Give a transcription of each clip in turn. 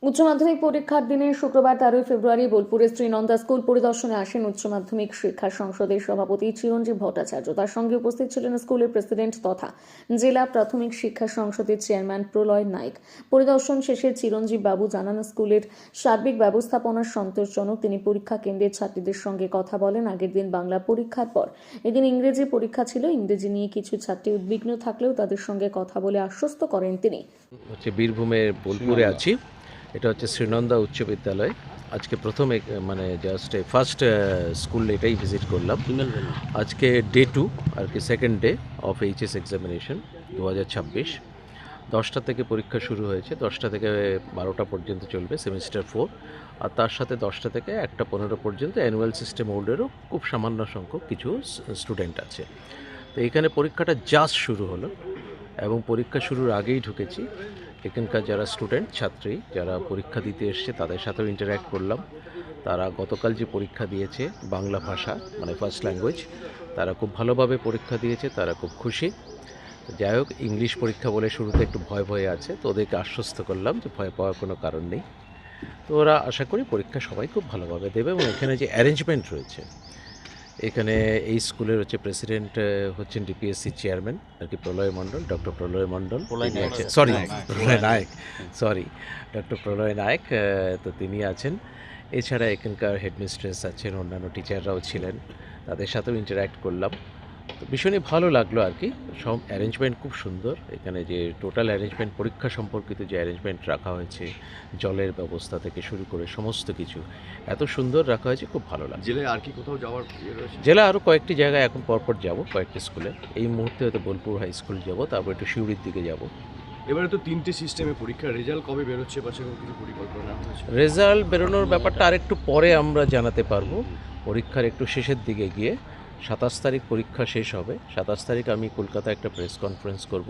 উচ্চ মাধ্যমিক পরীক্ষার দিনে শুক্রবার 13 ফেব্রুয়ারি বোলপুরের শ্রীনন্দা স্কুল পরিদর্শনে আসেন উচ্চ মাধ্যমিক শিক্ষা সংসদের সভাপতি চিরঞ্জীব ভট্টাচার্য। তার সঙ্গে উপস্থিত ছিলেন স্কুলের প্রেসিডেন্ট তথা জেলা প্রাথমিক শিক্ষা সংসদের চেয়ারম্যান প্রলয় নাইক। পরিদর্শন শেষে চিরঞ্জীব বাবু জানান, স্কুলের সার্বিক ব্যবস্থাপনা সন্তোষজনক। তিনি পরীক্ষা কেন্দ্রের ছাত্রীদের সঙ্গে কথা বলেন। আগের দিন বাংলা পরীক্ষার পর এদিন ইংরেজি পরীক্ষা ছিল। ইংরেজি নিয়ে কিছু ছাত্রী উদ্বিগ্ন থাকলেও তাদের সঙ্গে কথা বলে আশ্বস্ত করেন তিনি। বীরভূমের বোলপুরে আছি। এটা হচ্ছে শ্রীনন্দা উচ্চ বিদ্যালয়। আজকে প্রথমে মানে জাস্ট ফার্স্ট স্কুল এটাই ভিজিট করলাম। আজকে ডে 2 আর কি, second day of HS examination 2026। 10টা থেকে পরীক্ষা শুরু হয়েছে, 10টা থেকে 12টা পর্যন্ত চলবে সেমিস্টার 4। আর তার সাথে 10টা থেকে 1টা 15 পর্যন্ত অ্যানুয়াল সিস্টেম হোল্ডেরও খুব সামান্য সংখ্যক কিছু স্টুডেন্ট আছে। তো এখানে পরীক্ষাটা জাস্ট শুরু হলো এবং পরীক্ষা শুরুর আগেই ঢুকেছি। এখানকার যারা স্টুডেন্ট ছাত্রী যারা পরীক্ষা দিতে এসছে তাদের সাথেও ইন্টারঅ্যাক্ট করলাম। তারা গতকাল যে পরীক্ষা দিয়েছে বাংলা ভাষা মানে ফার্স্ট ল্যাঙ্গুয়েজ, তারা খুব ভালোভাবে পরীক্ষা দিয়েছে, তারা খুব খুশি। যাই হোক, ইংলিশ পরীক্ষা বলে শুরুতে একটু ভয় ভয়ে আছে, তো ওদেরকে আশ্বস্ত করলাম যে ভয় পাওয়ার কোনো কারণ নেই। তো ওরা আশা করি পরীক্ষা সবাই খুব ভালোভাবে দেবে। এবং এখানে যে অ্যারেঞ্জমেন্ট রয়েছে, এখানে এই স্কুলের হচ্ছে প্রেসিডেন্ট হচ্ছেন ডিপিএসসি চেয়ারম্যান আর কি প্রলয় মণ্ডল, ডক্টর প্রলয় মণ্ডল। প্রলয় নায়ক, সরি, ডক্টর প্রলয় নায়ক। তো তিনি আছেন। এছাড়া এখানকার হেডমিস্ট্রেস আছেন, অন্যান্য টিচাররাও ছিলেন, তাদের সাথেও ইন্টারঅ্যাক্ট করলাম। তো ভীষণই ভালো লাগলো আর কি। সব অ্যারেঞ্জমেন্ট খুব সুন্দর। এখানে যে টোটাল অ্যারেঞ্জমেন্ট, পরীক্ষা সম্পর্কিত যে অ্যারেঞ্জমেন্ট রাখা হয়েছে, জলের ব্যবস্থা থেকে শুরু করে সমস্ত কিছু এত সুন্দর রাখা হয়েছে, খুব ভালো লাগে। জেলায় আর কি কোথাও যাওয়ার জেলা আরও কয়েকটি জায়গায় এখন পরপর যাব, কয়েকটি স্কুলে। এই মুহূর্তে হয়তো বোলপুর হাই স্কুল যাব, তারপর একটু শিউড়ির দিকে যাব। এবারে তো 3টে সিস্টেমে পরীক্ষার রেজাল্ট কবে বেরোচ্ছে বা সেরকম কিছু পরিকল্পনা হয়েছে? রেজাল্ট বেরোনোর ব্যাপারটা আরেকটু পরে আমরা জানাতে পারবো, পরীক্ষার একটু শেষের দিকে গিয়ে। 27 তারিখ পরীক্ষা শেষ হবে। 27 তারিখ আমি কলকাতায় একটা প্রেস কনফারেন্স করব,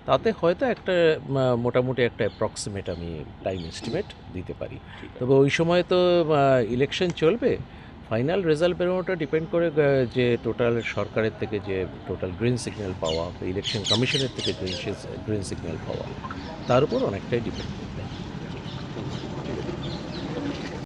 তাতে হয়তো একটা মোটামুটি একটা অ্যাপ্রক্সিমেট আমি টাইম এস্টিমেট দিতে পারি। তবে ওই সময় তো ইলেকশন চলবে। ফাইনাল রেজাল্ট বেরোনোটা ডিপেন্ড করে যে টোটাল সরকারের থেকে যে টোটাল গ্রিন সিগন্যাল পাওয়া, ইলেকশন কমিশনের থেকে গ্রিন সিগন্যাল পাওয়া, তার উপর অনেকটাই ডিপেন্ড।